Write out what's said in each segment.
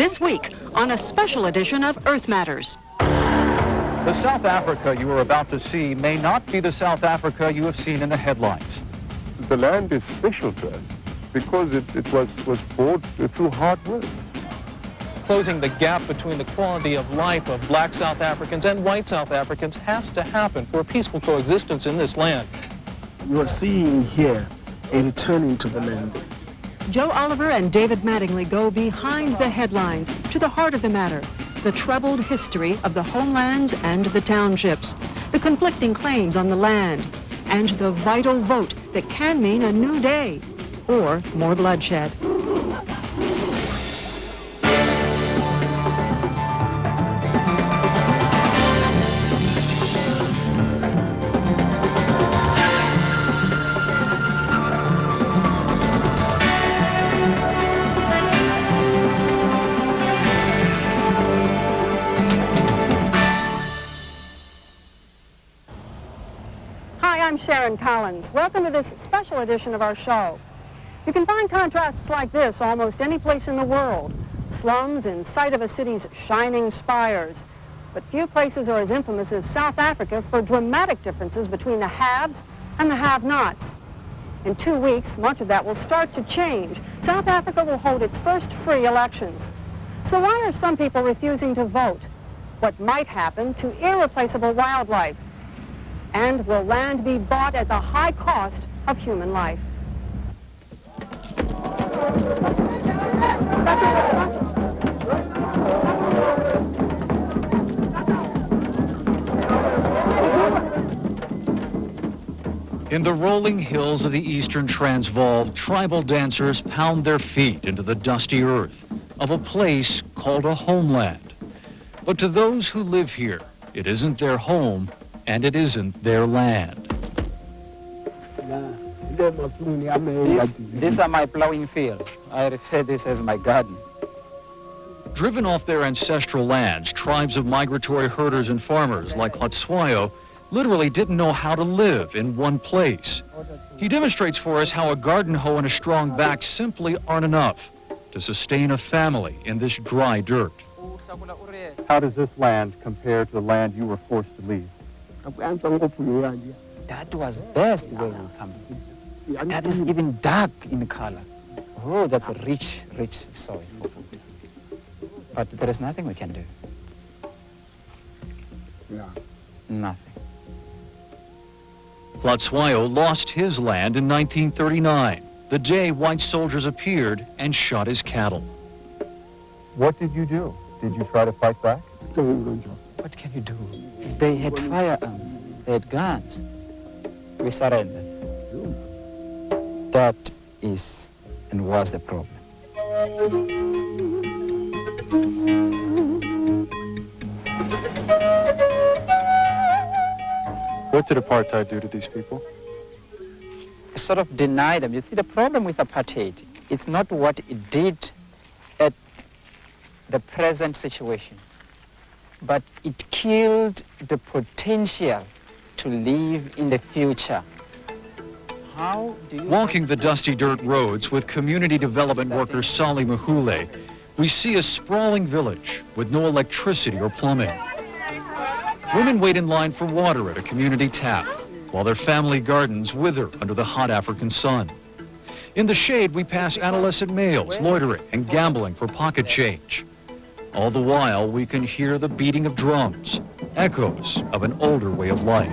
this week on a special edition of Earth Matters. The South Africa you are about to see may not be the South Africa you have seen in the headlines. The land is special to us because it was bought through hard work. Closing the gap between the quality of life of black South Africans and white South Africans has to happen for a peaceful coexistence in this land. You are seeing here a returning to the land. Joe Oliver and David Mattingly go behind the headlines to the heart of the matter, the troubled history of the homelands and the townships, the conflicting claims on the land, and the vital vote that can mean a new day or more bloodshed. I'm Sharon Collins. Welcome to this special edition of our show. You can find contrasts like this almost any place in the world. Slums in sight of a city's shining spires. But few places are as infamous as South Africa for dramatic differences between the haves and the have-nots. In 2 weeks, much of that will start to change. South Africa will hold its first free elections. So why are some people refusing to vote? What might happen to irreplaceable wildlife? And will land be bought at the high cost of human life? In the rolling hills of the eastern Transvaal, tribal dancers pound their feet into the dusty earth of a place called a homeland. But to those who live here, it isn't their home, and it isn't their land. These are my plowing fields. I refer this as my garden. Driven off their ancestral lands, tribes of migratory herders and farmers like Botswayo literally didn't know how to live in one place. He demonstrates for us how a garden hoe and a strong back simply aren't enough to sustain a family in this dry dirt. How does this land compare to the land you were forced to leave? That was best where we come from. That is even dark in color. Oh, that's a rich, rich soil. But there is nothing we can do. Nothing. Botswayo lost his land in 1939, the day white soldiers appeared and shot his cattle. What did you do? Did you try to fight back? What can you do? They had firearms, they had guns. We surrendered. That is and was the problem. What did apartheid do to these people? Sort of deny them. You see, the problem with apartheid, it's not what it did at the present situation, but it killed the potential to live in the future. How do you... Walking the dusty dirt roads with community development worker Sally Mahule, we see a sprawling village with no electricity or plumbing. Women wait in line for water at a community tap, while their family gardens wither under the hot African sun. In the shade, we pass adolescent males loitering and gambling for pocket change. All the while, we can hear the beating of drums, echoes of an older way of life.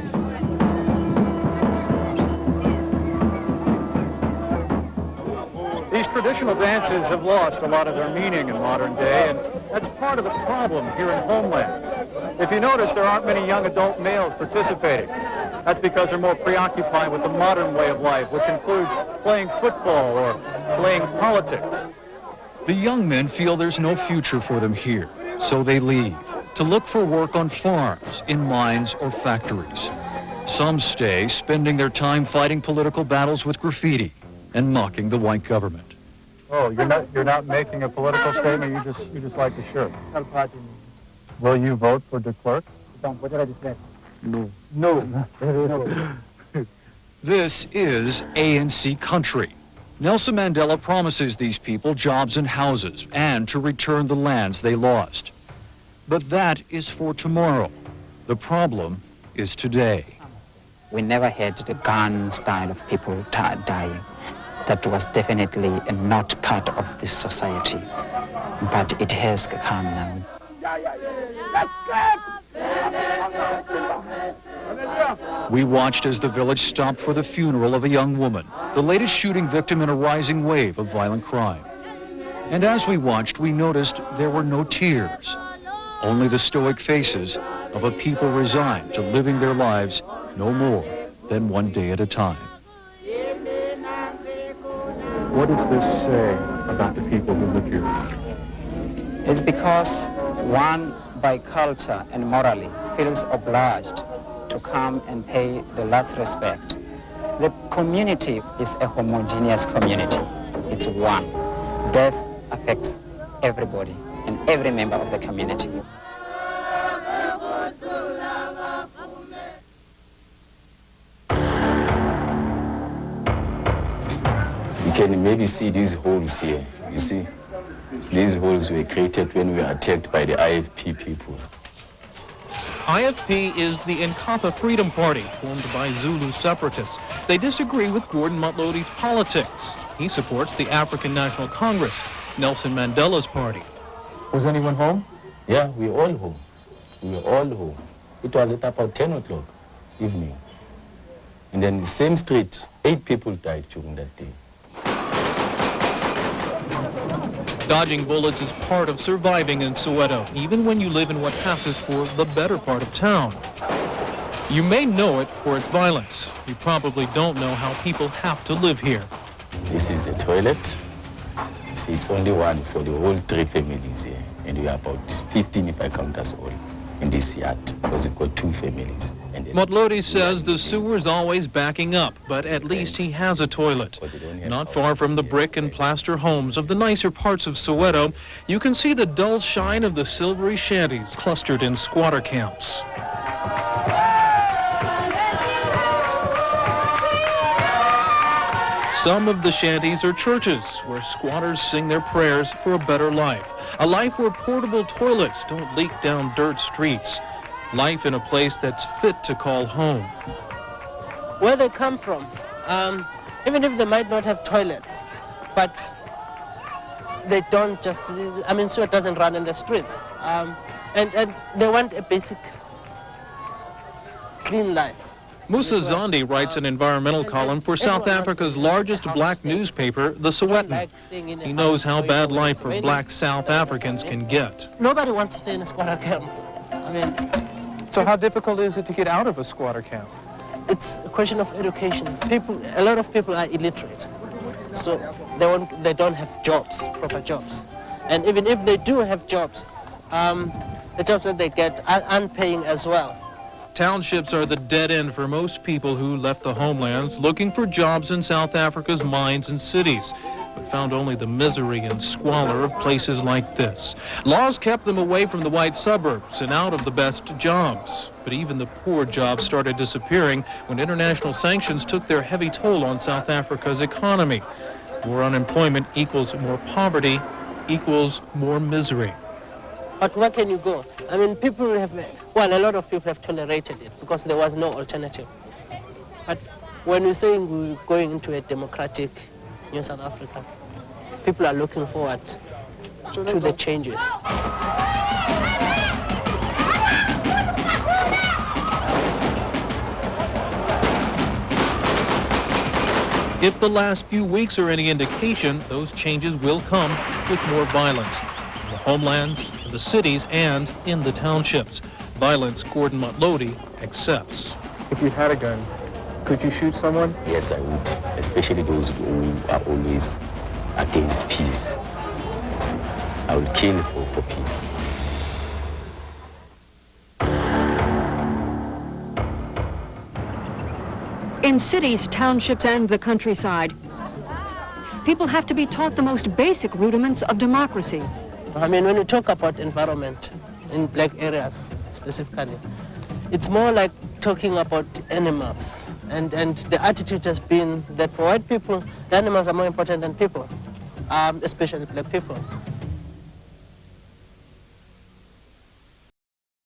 These traditional dances have lost a lot of their meaning in modern day, and that's part of the problem here in homelands. If you notice, there aren't many young adult males participating. That's because they're more preoccupied with the modern way of life, which includes playing football or playing politics. The young men feel there's no future for them here, so they leave to look for work on farms, in mines, or factories. Some stay, spending their time fighting political battles with graffiti and mocking the white government. Oh, you're not making a political statement. You just like the shirt. Will you vote for de Klerk? No. No. This is ANC country. Nelson Mandela promises these people jobs and houses and to return the lands they lost. But that is for tomorrow. The problem is today. We never had the gun style of people dying. That was definitely not part of this society. But it has come now. We watched as the village stopped for the funeral of a young woman, the latest shooting victim in a rising wave of violent crime. And as we watched, we noticed there were no tears, only the stoic faces of a people resigned to living their lives no more than one day at a time. What does this say about the people who live here? It's because one, by culture and morally, feels obliged to come and pay the last respect. The community is a homogeneous community. It's one. Death affects everybody and every member of the community. You can maybe see these holes here. You see, these holes were created when we were attacked by the IFP people. IFP is the Nkatha Freedom Party, formed by Zulu separatists. They disagree with Gordon Motlodi's politics. He supports the African National Congress, Nelson Mandela's party. Was anyone home? Yeah, we were all home. We were all home. It was at about 10 o'clock evening. And then the same street, 8 people died during that day. Dodging bullets is part of surviving in Soweto, even when you live in what passes for the better part of town. You may know it for its violence. You probably don't know how people have to live here. This is the toilet. You see, it's only one for the whole 3 families here. And we are about 15 if I count us all in this yard, because we've got 2 families. Motlodi says the sewer is always backing up, but at least he has a toilet. Not far from the brick and plaster homes of the nicer parts of Soweto, you can see the dull shine of the silvery shanties clustered in squatter camps. Some of the shanties are churches where squatters sing their prayers for a better life. A life where portable toilets don't leak down dirt streets. Life in a place that's fit to call home. Where they come from, even if they might not have toilets, but they don't just, so it doesn't run in the streets. And they want a basic clean life. Musa Zondi writes an environmental column for South Africa's largest black newspaper, The Sowetan. He knows how bad life for black South Africans can get. Nobody wants to stay in a squatter camp. So how difficult is it to get out of a squatter camp? It's a question of education. A lot of people are illiterate, so they don't have jobs, proper jobs. And even if they do have jobs, the jobs that they get aren't paying as well. Townships are the dead end for most people who left the homelands looking for jobs in South Africa's mines and cities, but found only the misery and squalor of places like this. Laws kept them away from the white suburbs and out of the best jobs. But even the poor jobs started disappearing when international sanctions took their heavy toll on South Africa's economy. More unemployment equals more poverty equals more misery. But where can you go? A lot of people have tolerated it because there was no alternative. But when we're saying we're going into a democratic New South Africa, people are looking forward to the changes. If the last few weeks are any indication, those changes will come with more violence. In the homelands, in the cities, and in the townships. Violence Gordon Motlodi accepts. If you had a gun, could you shoot someone? Yes, I would, especially those who are always against peace. See, I will kill for peace. In cities, townships, and the countryside, people have to be taught the most basic rudiments of democracy. When you talk about environment in black areas specifically, it's more like talking about animals. And the attitude has been that for white people, the animals are more important than people, especially black people.